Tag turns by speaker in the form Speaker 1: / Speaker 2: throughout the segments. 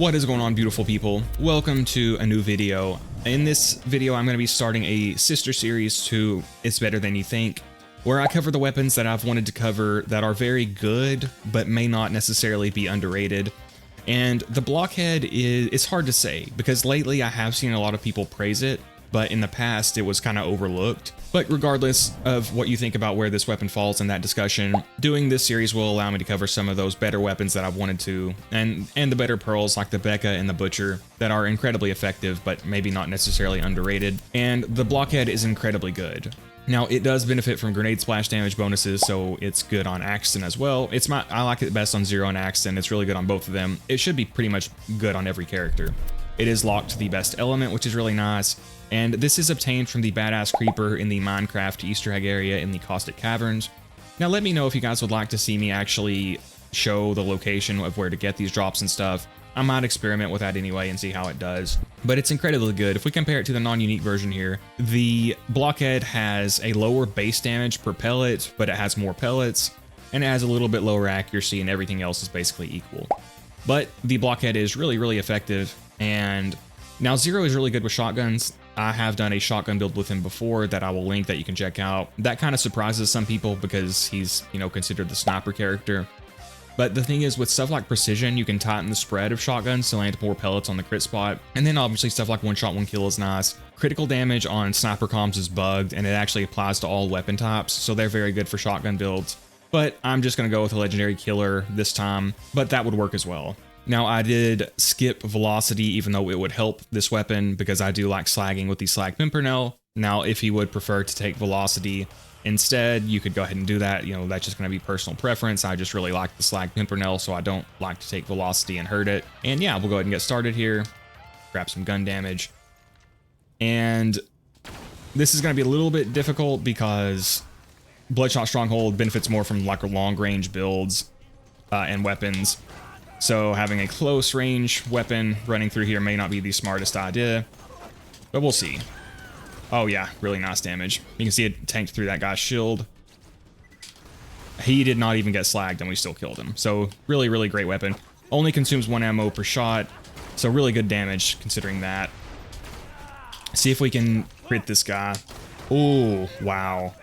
Speaker 1: What is going on, beautiful people? Welcome to a new video. In this video, I'm going to be starting a sister series to It's Better Than You Think, where I cover the weapons that I've wanted to cover that are very good, but may not necessarily be underrated. And the Blockhead it's hard to say, because lately I have seen a lot of people praise it, but in the past it was kind of overlooked. But regardless of what you think about where this weapon falls in that discussion, doing this series will allow me to cover some of those better weapons that I've wanted to, and the better pearls like the Becca and the Butcher that are incredibly effective, but maybe not necessarily underrated. And the Blockhead is incredibly good. Now, it does benefit from grenade splash damage bonuses, so it's good on Axton as well. I like it best on Zero and Axton. It's really good on both of them. It should be pretty much good on every character. It is locked to the best element, which is really nice. And this is obtained from the Badass Creeper in the Minecraft Easter egg area in the Caustic Caverns. Now, let me know if you guys would like to see me actually show the location of where to get these drops and stuff. I might experiment with that anyway and see how it does. But it's incredibly good. If we compare it to the non-unique version here, the Blockhead has a lower base damage per pellet, but it has more pellets, and it has a little bit lower accuracy, and everything else is basically equal. But the Blockhead is really, really effective. And now Zero is really good with shotguns. I have done a shotgun build with him before that I will link that you can check out. That kind of surprises some people because he's, considered the sniper character. But the thing is, with stuff like precision, you can tighten the spread of shotguns to land more pellets on the crit spot. And then obviously stuff like one shot, one kill is nice. Critical damage on sniper comms is bugged, and it actually applies to all weapon types, so they're very good for shotgun builds. But I'm just going to go with a legendary killer this time, but that would work as well. Now, I did skip velocity, even though it would help this weapon, because I do like slagging with the Slag Pimpernel. Now, if you would prefer to take velocity instead, you could go ahead and do that. That's just going to be personal preference. I just really like the Slag Pimpernel, so I don't like to take velocity and hurt it. And yeah, we'll go ahead and get started here. Grab some gun damage. And this is going to be a little bit difficult because Bloodshot Stronghold benefits more from like long-range builds and weapons. So having a close range weapon running through here may not be the smartest idea, but we'll see. Oh yeah, really nice damage. You can see it tanked through that guy's shield. He did not even get slagged and we still killed him. So really, really great weapon. Only consumes 1 ammo per shot, so really good damage considering that. See if we can crit this guy. Oh, wow.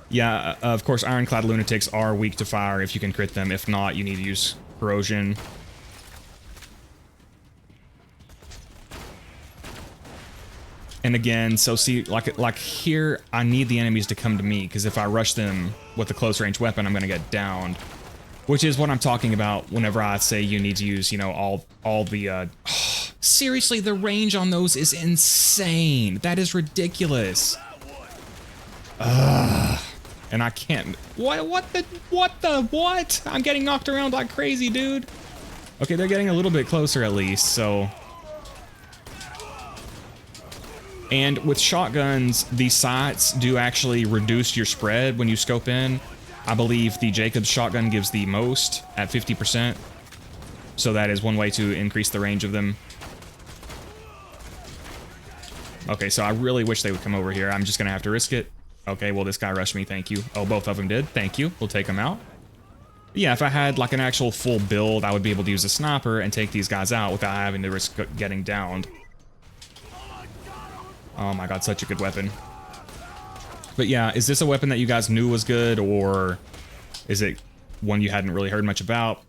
Speaker 1: Yeah, of course, Ironclad Lunatics are weak to fire if you can crit them. If not, you need to use corrosion. And again, so see, like here, I need the enemies to come to me, because if I rush them with a close range weapon, I'm gonna get downed. Which is what I'm talking about whenever I say you need to use, all the, seriously, the range on those is insane. That is ridiculous. And I can't. What? I'm getting knocked around like crazy, dude. Okay, they're getting a little bit closer at least, so. And with shotguns, the sights do actually reduce your spread when you scope in. I believe the Jacobs shotgun gives the most at 50%. So that is one way to increase the range of them. Okay, so I really wish they would come over here. I'm just gonna have to risk it. Okay, well, this guy rushed me, thank you. Oh, both of them did, thank you. We'll take them out. Yeah, if I had like an actual full build, I would be able to use a sniper and take these guys out without having to risk getting downed. Oh my god, such a good weapon. But yeah, is this a weapon that you guys knew was good, or is it one you hadn't really heard much about?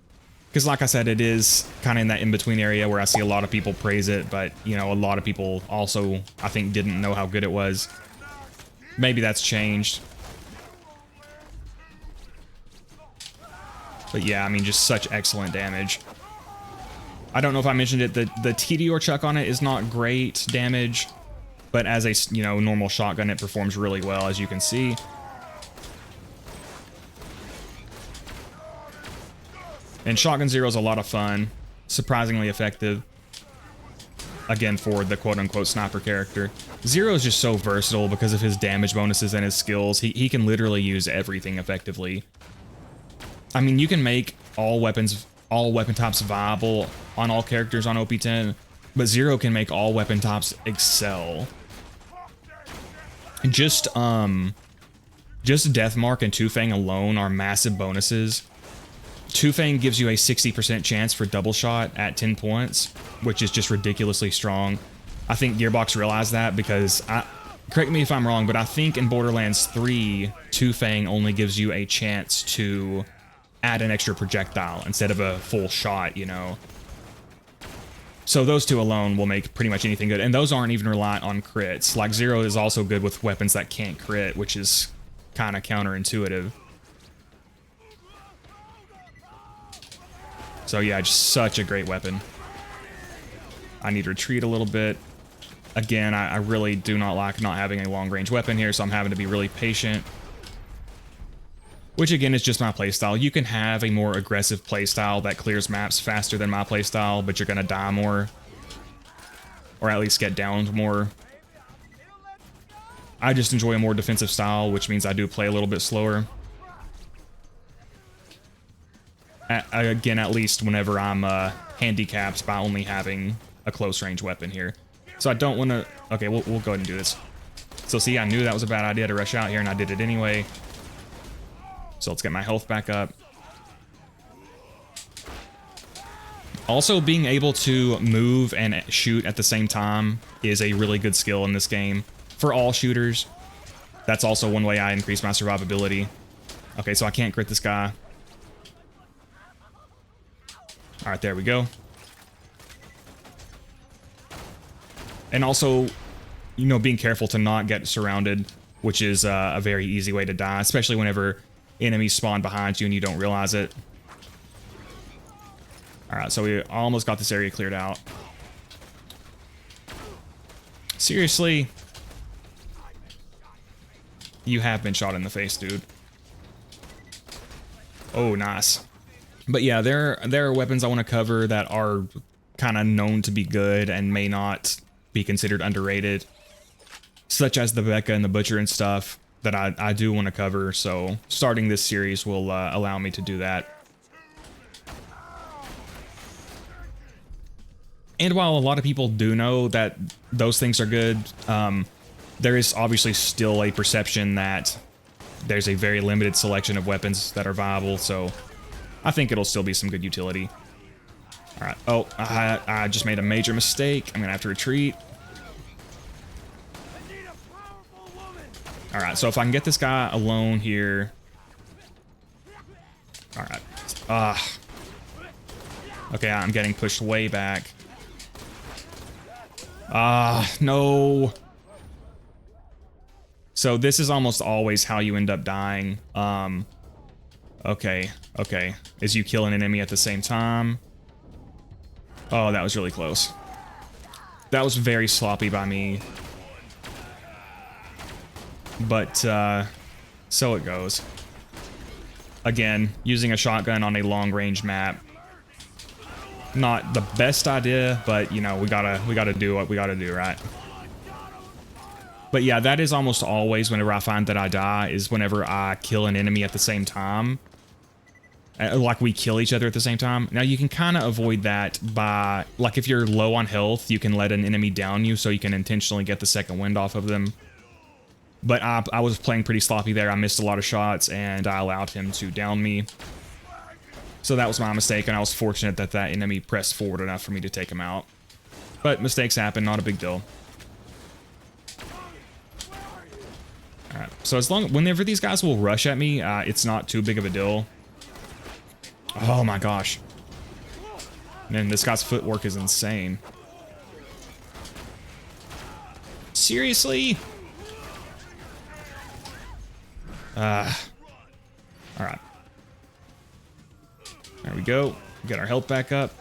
Speaker 1: Because like I said, it is kind of in that in-between area where I see a lot of people praise it, but, a lot of people also, I think, didn't know how good it was. Maybe that's changed. But yeah, I mean, just such excellent damage. I don't know if I mentioned it, the TDR chuck on it is not great damage, but as a, normal shotgun, it performs really well, as you can see. And Shotgun Zero is a lot of fun, surprisingly effective. Again, for the quote-unquote sniper character. Zero is just so versatile because of his damage bonuses and his skills. He can literally use everything effectively. I mean, you can make all weapon types viable on all characters on OP10, but Zero can make all weapon types excel. Just Deathmark and Two Fang alone are massive bonuses. Two Fang gives you a 60% chance for double shot at 10 points, which is just ridiculously strong. I think Gearbox realized that because, correct me if I'm wrong, but I think in Borderlands 3, Two Fang only gives you a chance to add an extra projectile instead of a full shot, you know. So those two alone will make pretty much anything good, and those aren't even reliant on crits. Like, Zero is also good with weapons that can't crit, which is kind of counterintuitive. So yeah, just such a great weapon. I need to retreat a little bit. Again, I really do not like not having a long-range weapon here, so I'm having to be really patient. Which again is just my playstyle. You can have a more aggressive playstyle that clears maps faster than my playstyle, but you're gonna die more. Or at least get downed more. I just enjoy a more defensive style, which means I do play a little bit slower. Again, at least whenever I'm handicapped by only having a close range weapon here. So I don't want to... Okay, we'll go ahead and do this. So see, I knew that was a bad idea to rush out here, and I did it anyway. So let's get my health back up. Also, being able to move and shoot at the same time is a really good skill in this game. For all shooters, that's also one way I increase my survivability. Okay, so I can't crit this guy. All right, there we go. And also, you know, being careful to not get surrounded, which is a very easy way to die, especially whenever enemies spawn behind you and you don't realize it. All right, so we almost got this area cleared out. Seriously? You have been shot in the face, dude. Oh, nice. But yeah, there are weapons I want to cover that are kind of known to be good and may not be considered underrated, such as the Becca and the Butcher and stuff that I do want to cover. So starting this series will allow me to do that. And while a lot of people do know that those things are good, there is obviously still a perception that there's a very limited selection of weapons that are viable, so I think it'll still be some good utility. All right. Oh, I just made a major mistake. I'm gonna have to retreat. All right, so if I can get this guy alone here. All right. Okay, I'm getting pushed way back. No. So this is almost always how you end up dying. Okay. Is you kill an enemy at the same time. Oh, that was really close. That was very sloppy by me. But, so it goes. Again, using a shotgun on a long-range map. Not the best idea, but, you know, we gotta do what we gotta do, right? But yeah, that is almost always whenever I find that I die, is whenever I kill an enemy at the same time. Like, we kill each other at the same time. Now, you can kind of avoid that by, like, if you're low on health, you can let an enemy down you so you can intentionally get the second wind off of them. But I was playing pretty sloppy there. I missed a lot of shots, and I allowed him to down me. So that was my mistake, and I was fortunate that that enemy pressed forward enough for me to take him out. But mistakes happen, not a big deal. Alright, so whenever these guys will rush at me, it's not too big of a deal. Oh my gosh. Man, this guy's footwork is insane. Seriously? Alright. There we go. Get our health back up.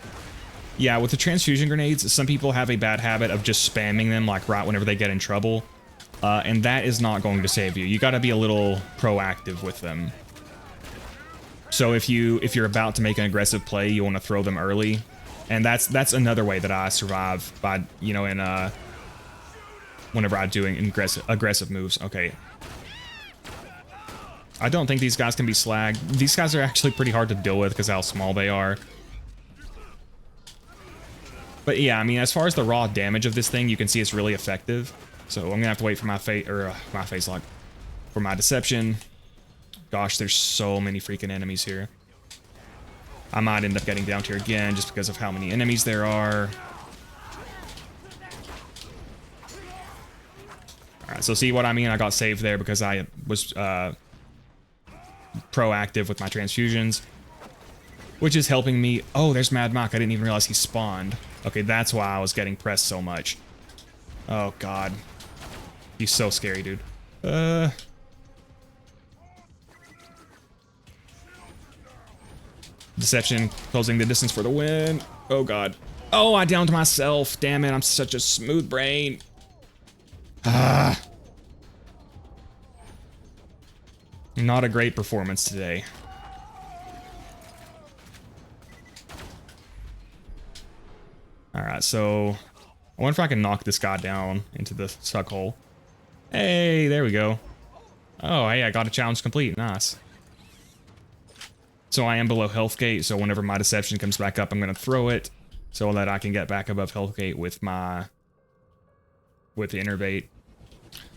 Speaker 1: Yeah, with the transfusion grenades, some people have a bad habit of just spamming them, like, right whenever they get in trouble. And that is not going to save you. You gotta be a little proactive with them. So if you're about to make an aggressive play, you want to throw them early. And that's another way that I survive, by, you know, in whenever I'm doing aggressive moves. Okay. I don't think these guys can be slagged. These guys are actually pretty hard to deal with because how small they are. But yeah, I mean, as far as the raw damage of this thing, you can see it's really effective. So I'm gonna have to wait for my face lock, for my deception. Gosh, there's so many freaking enemies here. I might end up getting down here again just because of how many enemies there are. Alright, so see what I mean? I got saved there because I was proactive with my transfusions, which is helping me. Oh, there's Mad Mike. I didn't even realize he spawned. Okay, that's why I was getting pressed so much. Oh, God. He's so scary, dude. Deception, closing the distance for the win. Oh, God. Oh, I downed myself. Damn it, I'm such a smooth brain. Ah. Not a great performance today. Alright, so I wonder if I can knock this guy down into the suck hole. Hey, there we go. Oh, hey, I got a challenge complete. Nice. So I am below health gate, so whenever my deception comes back up, I'm going to throw it so that I can get back above health gate with the innervate.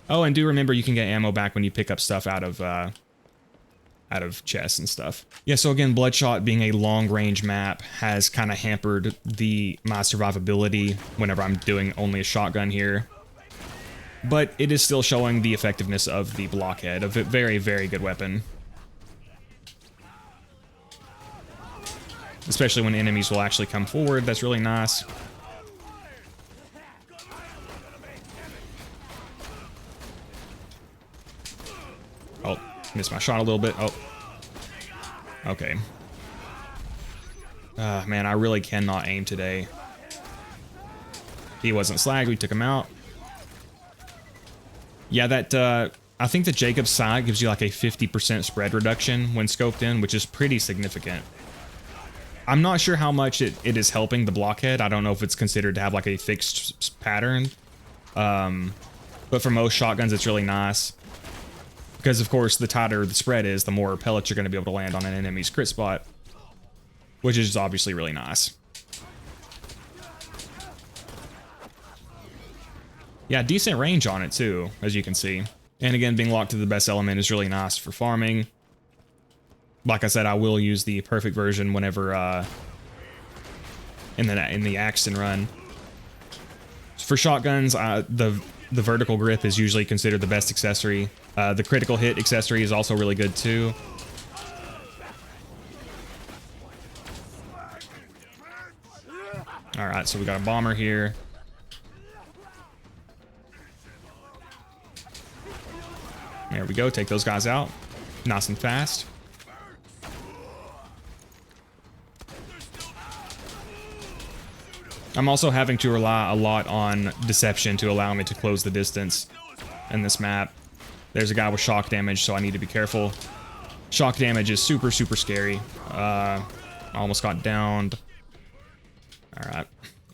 Speaker 1: Oh, and do remember you can get ammo back when you pick up stuff out of chests and stuff. Yeah, so again, Bloodshot being a long-range map has kind of hampered my survivability whenever I'm doing only a shotgun here. But it is still showing the effectiveness of the Blockhead, a very, very good weapon. Especially when enemies will actually come forward, that's really nice. Oh, missed my shot a little bit. Oh. Okay. Man, I really cannot aim today. He wasn't slagged, we took him out. Yeah, that, I think the Jacob's side gives you like a 50% spread reduction when scoped in, which is pretty significant. I'm not sure how much it is helping the Blockhead. I don't know if it's considered to have like a fixed pattern. But for most shotguns, it's really nice. Because, of course, the tighter the spread is, the more pellets you're going to be able to land on an enemy's crit spot. Which is obviously really nice. Yeah, decent range on it, too, as you can see. And again, being locked to the best element is really nice for farming. Like I said, I will use the perfect version whenever, in the Axton Run. For shotguns, the vertical grip is usually considered the best accessory. The critical hit accessory is also really good too. Alright, so we got a bomber here. There we go, take those guys out. Nice and fast. I'm also having to rely a lot on deception to allow me to close the distance in this map. There's a guy with shock damage, so I need to be careful. Shock damage is super, super scary. I almost got downed. Alright.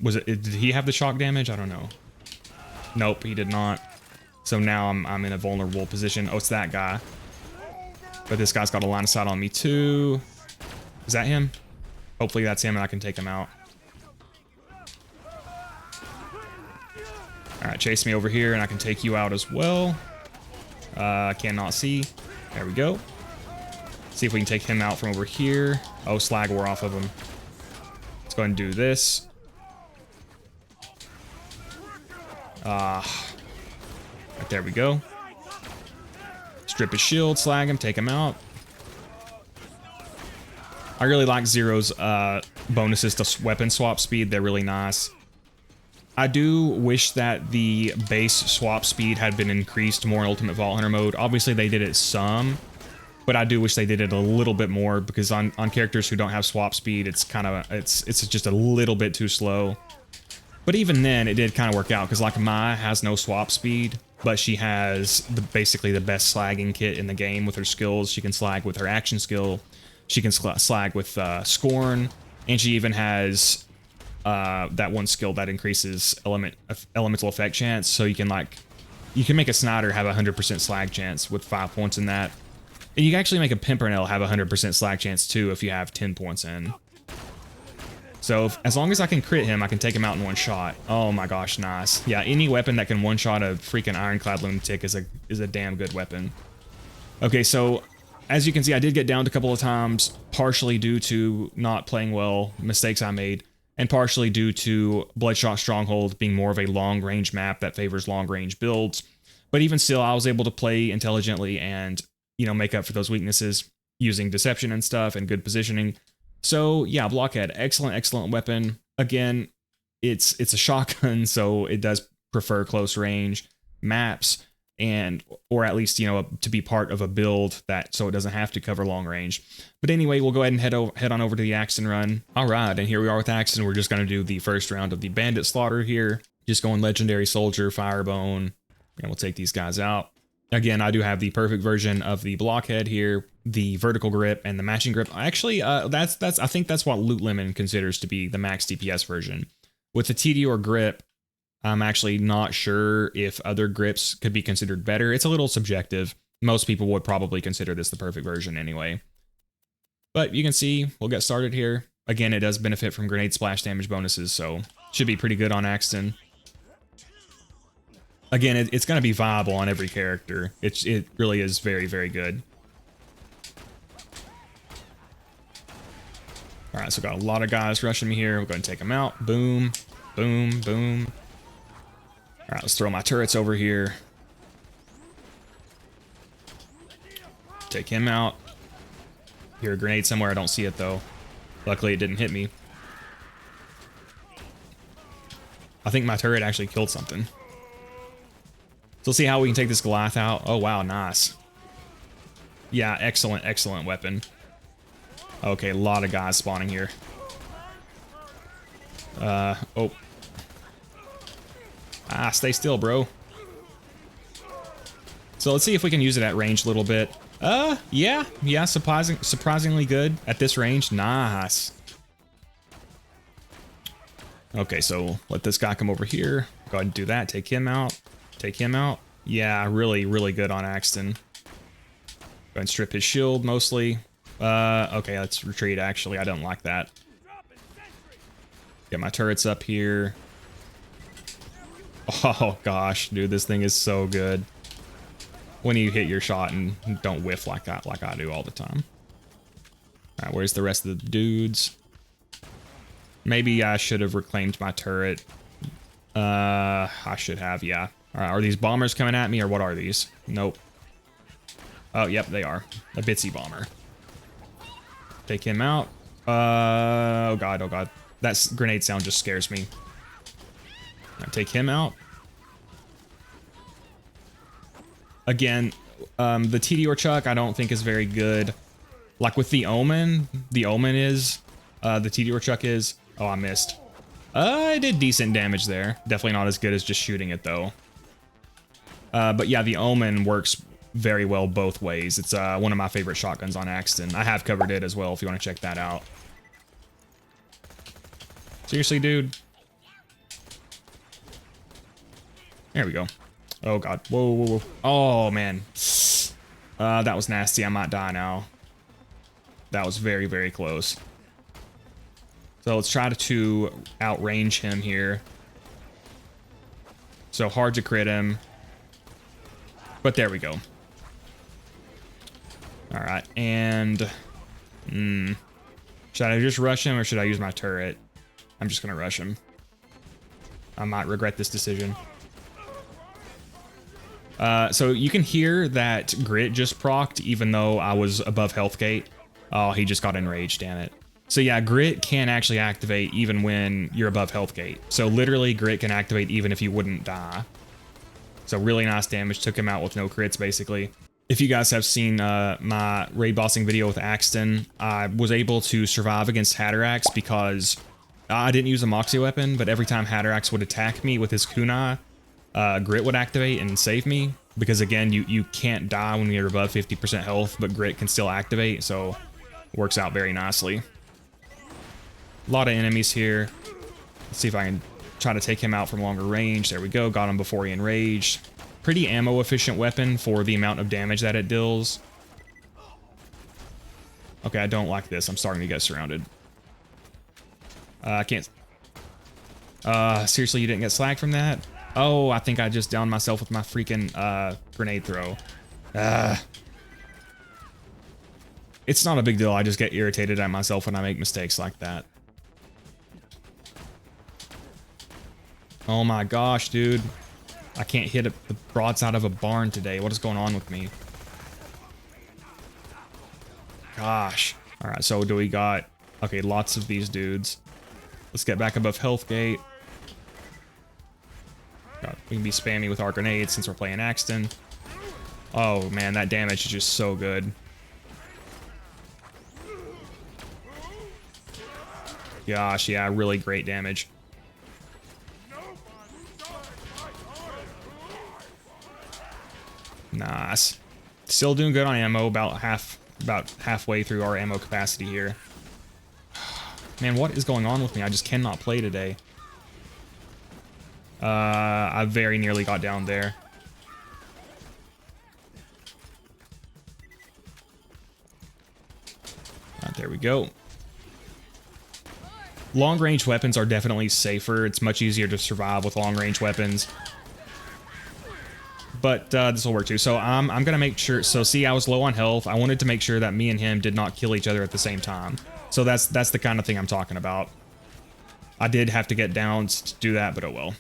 Speaker 1: Did he have the shock damage? I don't know. Nope, he did not. So now I'm in a vulnerable position. Oh, it's that guy. But this guy's got a line of sight on me too. Is that him? Hopefully that's him and I can take him out. Alright, chase me over here and I can take you out as well. I cannot see. There we go. See if we can take him out from over here. Oh, slag wore off of him. Let's go ahead and do this. Right, there we go. Strip his shield, slag him, take him out. I really like Zero's bonuses to weapon swap speed. They're really nice. I do wish that the base swap speed had been increased more in Ultimate Vault Hunter mode. Obviously, they did it some, but I do wish they did it a little bit more because on characters who don't have swap speed, it's kind of it's just a little bit too slow. But even then, it did kind of work out because like Mai has no swap speed, but she has basically the best slagging kit in the game with her skills. She can slag with her action skill. She can slag with Scorn, and she even has that one skill that increases elemental effect chance. So you can make a Snider have a 100% slag chance with 5 points in that. And you can actually make a Pimpernel have a 100% slag chance too if you have 10 points in. So as long as I can crit him, I can take him out in one shot. Oh my gosh, nice. Yeah, any weapon that can one-shot a freaking Ironclad Lunatic is a damn good weapon. Okay, so As you can see, I did get downed a couple of times, partially due to not playing well, mistakes I made, and partially due to Bloodshot Stronghold being more of a long-range map that favors long-range builds. But even still, I was able to play intelligently and, you know, make up for those weaknesses using deception and stuff and good positioning. So yeah, Blockhead, excellent weapon. Again, it's a shotgun, so it does prefer close range maps, and or at least, you know, to be part of a build that so it doesn't have to cover long range. But anyway, we'll go ahead and head on over to the Axton Run. All right, and here we are with Axton. We're just going to do the first round of the Bandit Slaughter here. Just going Legendary Soldier, Firebone, and we'll take these guys out. Again, I do have the perfect version of the Blockhead here, the vertical grip and the matching grip. Actually, I think that's what Loot Lemon considers to be the max DPS version. With the TD grip, I'm actually not sure if other grips could be considered better. It's a little subjective. Most people would probably consider this the perfect version anyway. But you can see, we'll get started here. Again, it does benefit from grenade splash damage bonuses, so should be pretty good on Axton. Again, it's going to be viable on every character. It really is very, very good. All right, so got a lot of guys rushing me here. We'll go ahead and take them out. Boom, boom, boom. All right, let's throw my turrets over here. Take him out. Hear a grenade somewhere. I don't see it, though. Luckily, it didn't hit me. I think my turret actually killed something. So let's see how we can take this Goliath out. Oh, wow, nice. Yeah, excellent weapon. Okay, a lot of guys spawning here. Oh. Ah, stay still, bro. So let's see if we can use it at range a little bit. Yeah, surprisingly good at this range. Nice. Okay, so let this guy come over here. Go ahead and do that. Take him out. Take him out. Yeah, really good on Axton. Go ahead and strip his shield mostly. Okay, let's retreat, actually. I don't like that. Get my turrets up here. Oh, gosh, dude, this thing is so good. When you hit your shot and don't whiff like that, like I do all the time. All right, where's the rest of the dudes? Maybe I should have reclaimed my turret. I should have, yeah. All right, are these bombers coming at me, or what are these? Nope. Oh, yep, they are. A Bitsy bomber. Take him out. Oh god, oh god. That grenade sound just scares me. Right, take him out. Again, the TD Chuck I don't think is very good. Like with the Omen is. The TD Chuck is. Oh, I missed. I did decent damage there. Definitely not as good as just shooting it, though. But yeah, the Omen works very well both ways. It's one of my favorite shotguns on Axton. I have covered it as well if you want to check that out. Seriously, dude? There we go. Oh, God. Whoa, whoa, whoa. Oh, man. That was nasty. I might die now. That was very, very close. So let's try to outrange him here. So hard to crit him. But there we go. All right, and should I just rush him or should I use my turret? I'm just gonna rush him. I might regret this decision. So you can hear that Grit just procced even though I was above health gate. Oh, he just got enraged, damn it. So yeah, Grit can actually activate even when you're above health gate. So literally Grit can activate even if you wouldn't die. So really nice damage, took him out with no crits basically. If you guys have seen my raid bossing video with Axton, I was able to survive against Hatterax because I didn't use a Moxie weapon, but every time Hatterax would attack me with his kunai, Grit would activate and save me. Because again, you can't die when you're above 50% health, but Grit can still activate, so it works out very nicely. A lot of enemies here. Let's see if I can try to take him out from longer range. There we go, got him before he enraged. Pretty ammo efficient weapon for the amount of damage that it deals. Okay, I don't like this. I'm starting to get surrounded. I can't. Seriously, you didn't get slag from that? Oh, I think I just downed myself with my freaking grenade throw. It's not a big deal. I just get irritated at myself when I make mistakes like that. Oh my gosh, dude. I can't hit the broadside of a barn today. What is going on with me? Gosh. All right, so do we got... Okay, lots of these dudes. Let's get back above health gate. We can be spammy with our grenades since we're playing Axton. Oh man, that damage is just so good. Gosh, yeah, really great damage. Nice. Still doing good on ammo, about halfway through our ammo capacity here. Man, what is going on with me? I just cannot play today. I very nearly got down there. Right, there we go. Long-range weapons are definitely safer. It's much easier to survive with long-range weapons. But this will work too. So I'm gonna make sure. So see, I was low on health. I wanted to make sure that me and him did not kill each other at the same time. So that's the kind of thing I'm talking about. I did have to get downs to do that, but oh well.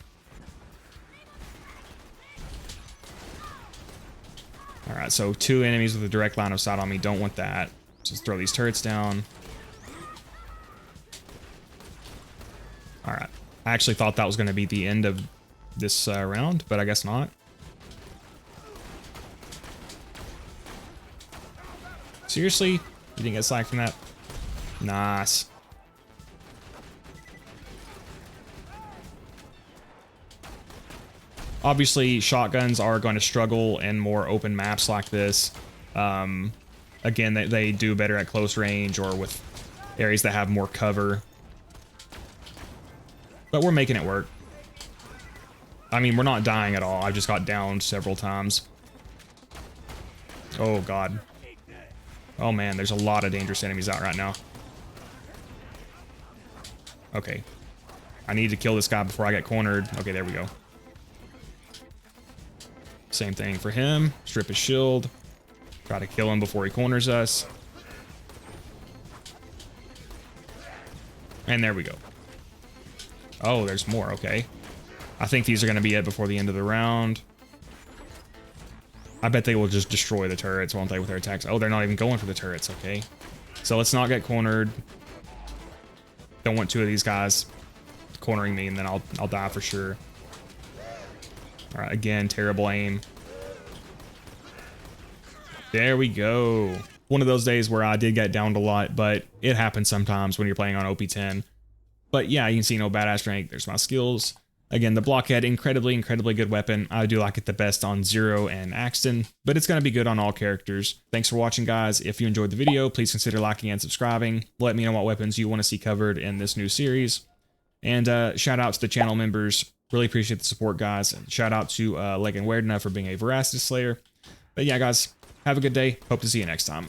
Speaker 1: All right, so 2 enemies with a direct line of sight on me. Don't want that. Just throw these turrets down. All right. I actually thought that was going to be the end of this round, but I guess not. Seriously? You didn't get slacked from that? Nice. Obviously, shotguns are going to struggle in more open maps like this. Again, they do better at close range or with areas that have more cover. But we're making it work. I mean, we're not dying at all. I just got downed several times. Oh, God. Oh, man, there's a lot of dangerous enemies out right now. Okay. I need to kill this guy before I get cornered. Okay, there we go. Same thing for him. Strip his shield. Try to kill him before he corners us. And there we go. Oh, there's more. Okay. I think these are going to be it before the end of the round. I bet they will just destroy the turrets, won't they, with their attacks? Oh, they're not even going for the turrets. Okay. So let's not get cornered. Don't want 2 of these guys cornering me, and then I'll die for sure. All right, again, terrible aim. There we go. One of those days where I did get downed a lot, but it happens sometimes when you're playing on OP10. But yeah, you can see no badass rank. There's my skills. Again, the Blockhead, incredibly good weapon. I do like it the best on Zero and Axton, but it's going to be good on all characters. Thanks for watching, guys. If you enjoyed the video, please consider liking and subscribing. Let me know what weapons you want to see covered in this new series. And shout out to the channel members. Really appreciate the support, guys. And shout out to Leg and Weirdna for being a Veracity Slayer. But yeah, guys, have a good day. Hope to see you next time.